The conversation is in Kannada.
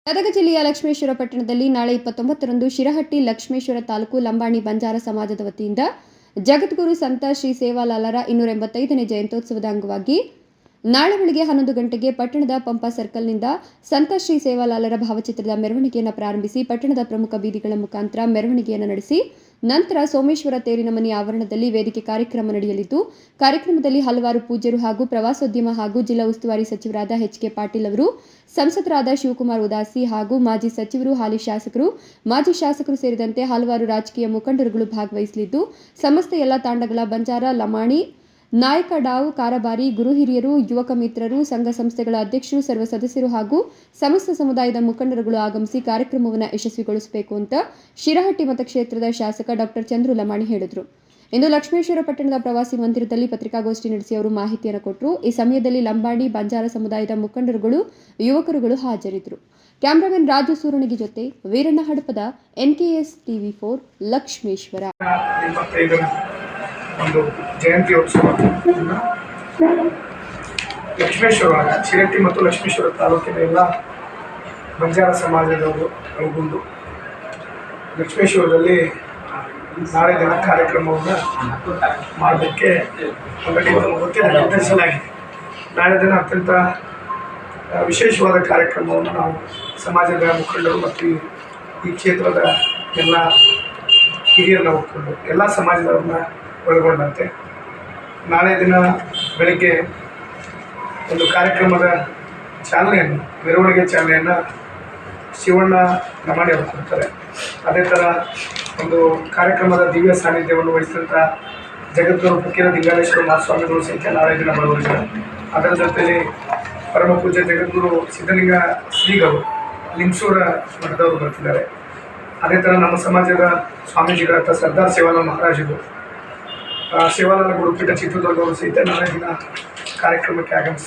ಗದಗ ಜಿಲ್ಲೆಯ ಲಕ್ಷ್ಮೇಶ್ವರ ಪಟ್ಟಣದಲ್ಲಿ ನಾಳೆ 29ರಂದು ಶಿರಹಟ್ಟಿ ಲಕ್ಷ್ಮೇಶ್ವರ ತಾಲೂಕು ಲಂಬಾಣಿ ಬಂಜಾರ ಸಮಾಜದ ವತಿಯಿಂದ ಜಗದ್ಗುರು ಸಂತ ಶ್ರೀ ಸೇವಾಲಾಲರ 285ನೇ ಜಯಂತ್ಯೋತ್ಸವದ ಅಂಗವಾಗಿ ನಾಳೆ ಬೆಳಗ್ಗೆ 11 ಗಂಟೆಗೆ ಪಟ್ಟಣದ ಪಂಪಾ ಸರ್ಕಲ್ನಿಂದ ಸಂತ ಶ್ರೀ ಸೇವಾಲಾಲರ ಭಾವಚಿತ್ರದ ಮೆರವಣಿಗೆಯನ್ನು ಪ್ರಾರಂಭಿಸಿ ಪಟ್ಟಣದ ಪ್ರಮುಖ ಬೀದಿಗಳ ಮುಖಾಂತರ ಮೆರವಣಿಗೆಯನ್ನು ನಡೆಸಿ ನಂತರ ಸೋಮೇಶ್ವರ ತೇರಿನ ಮನೆ ಆವರಣದಲ್ಲಿ ವೇದಿಕೆ ಕಾರ್ಯಕ್ರಮ ನಡೆಯಲಿದ್ದು ಕಾರ್ಯಕ್ರಮದಲ್ಲಿ ಹಲವಾರು ಪೂಜ್ಯರು ಹಾಗೂ ಪ್ರವಾಸೋದ್ಯಮ ಹಾಗೂ ಜಿಲ್ಲಾ ಉಸ್ತುವಾರಿ ಸಚಿವರಾದ ಎಚ್.ಕೆ. ಪಾಟೀಲ್ ಅವರು, ಸಂಸದರಾದ ಶಿವಕುಮಾರ್ ಉದಾಸಿ ಹಾಗೂ ಮಾಜಿ ಸಚಿವರು, ಹಾಲಿ ಶಾಸಕರು, ಮಾಜಿ ಶಾಸಕರು ಸೇರಿದಂತೆ ಹಲವಾರು ರಾಜಕೀಯ ಮುಖಂಡರುಗಳು ಭಾಗವಹಿಸಲಿದ್ದು ಸಮಸ್ತ ಎಲ್ಲ ತಾಂಡಗಳ ಬಂಜಾರ, ಲಮಾಣಿ, ನಾಯಕ ಡಾವು, ಕಾರಬಾರಿ, ಗುರು ಹಿರಿಯರು, ಯುವಕ ಮಿತ್ರರು, ಸಂಘ ಸಂಸ್ಥೆಗಳ ಅಧ್ಯಕ್ಷರು, ಸರ್ವ ಸದಸ್ಯರು ಹಾಗೂ ಸಮಸ್ತ ಸಮುದಾಯದ ಮುಖಂಡರುಗಳು ಆಗಮಿಸಿ ಕಾರ್ಯಕ್ರಮವನ್ನು ಯಶಸ್ವಿಗೊಳಿಸಬೇಕು ಅಂತ ಶಿರಹಟ್ಟಿ ಮತಕ್ಷೇತ್ರದ ಶಾಸಕ ಡಾಕ್ಟರ್ ಚಂದ್ರು ಲಮಾಣಿ ಹೇಳಿದರು. ಇಂದು ಲಕ್ಷ್ಮೇಶ್ವರ ಪಟ್ಟಣದ ಪ್ರವಾಸಿ ಮಂದಿರದಲ್ಲಿ ಪತ್ರಿಕಾಗೋಷ್ಠಿ ನಡೆಸಿ ಅವರು ಮಾಹಿತಿಯನ್ನು ಕೊಟ್ಟರು. ಈ ಸಮಯದಲ್ಲಿ ಲಂಬಾಣಿ, ಬಂಜಾರ ಸಮುದಾಯದ ಮುಖಂಡರುಗಳು, ಯುವಕರುಗಳು ಹಾಜರಿದ್ದರು. ಕ್ಯಾಮರಾಮನ್ ರಾಜು ಸೂರಣಗಿ ಜೊತೆ ವೀರಣ್ಣ ಹಡಪದ, NKS TV4 ಲಕ್ಷ್ಮೇಶ್ವರ. ಒಂದು ಜಯಂತ್ಯೋತ್ಸವ ಲಕ್ಷ್ಮೇಶ್ವರ ಶಿರಹಟ್ಟಿ ಮತ್ತು ಲಕ್ಷ್ಮೇಶ್ವರ ತಾಲೂಕಿನ ಎಲ್ಲ ಬಂಜಾರ ಸಮಾಜದವರು ಒಳಗೊಂಡು ಲಕ್ಷ್ಮೇಶ್ವರದಲ್ಲಿ ನಾಳೆ ದಿನ ಕಾರ್ಯಕ್ರಮವನ್ನು ಮಾಡಲಿಕ್ಕೆ ನಿರ್ಧರಿಸಲಾಗಿದೆ. ನಾಳೆ ದಿನ ಅತ್ಯಂತ ವಿಶೇಷವಾದ ಕಾರ್ಯಕ್ರಮವನ್ನು ನಾವು ಸಮಾಜದ ಮುಖಂಡರು ಮತ್ತು ಈ ಕ್ಷೇತ್ರದ ಎಲ್ಲ ಹಿರಿಯರನ್ನ ಒಪ್ಪಿಕೊಂಡು ಎಲ್ಲ ಸಮಾಜದವ್ರನ್ನ ಒಳಗೊಂಡಂತೆ ನಾಳೆ ದಿನ ಬೆಳಗ್ಗೆ ಒಂದು ಕಾರ್ಯಕ್ರಮದ ಚಾಲನೆಯನ್ನು, ಮೆರವಣಿಗೆ ಚಾಲನೆಯನ್ನು ಶಿವಣ್ಣ ಲಮಾಣಿ ಅವರು ಕೊಡ್ತಾರೆ. ಅದೇ ಥರ ಒಂದು ಕಾರ್ಯಕ್ರಮದ ದಿವ್ಯ ಸಾನ್ನಿಧ್ಯವನ್ನು ವಹಿಸಿದಂಥ ಜಗದ್ಗುರು ಫಕೀರ ದಿಂಗಾಲೇಶ್ವರ ಮಹಾಸ್ವಾಮಿಗಳು ಸಹಿತ ನಾಳೆ ದಿನ ಬರುವರಿದ್ದಾರೆ. ಅದರ ಜೊತೆಯಲ್ಲಿ ಪರಮ ಪೂಜ್ಯ ಜಗದ್ಗುರು ಸಿದ್ಧಲಿಂಗ ಶ್ರೀಗಳು ಲಿಂಗಸೂರ ಮಠದವರು ಬರ್ತಿದ್ದಾರೆ. ಅದೇ ಥರ ನಮ್ಮ ಸಮಾಜದ ಸ್ವಾಮೀಜಿಗಳಾದ ಸರ್ದಾರ್ ಸೇವಾಲಾಲ್ ಮಹಾರಾಜರು, ಸೇವಾಲಾಲ್ ಗುರುಪೀಠ ಚಿತ್ರದುರ್ಗವರು ಸಹಿತ ನಾಳೆ ದಿನ ಕಾರ್ಯಕ್ರಮಕ್ಕೆ ಆಗಮಿಸಿ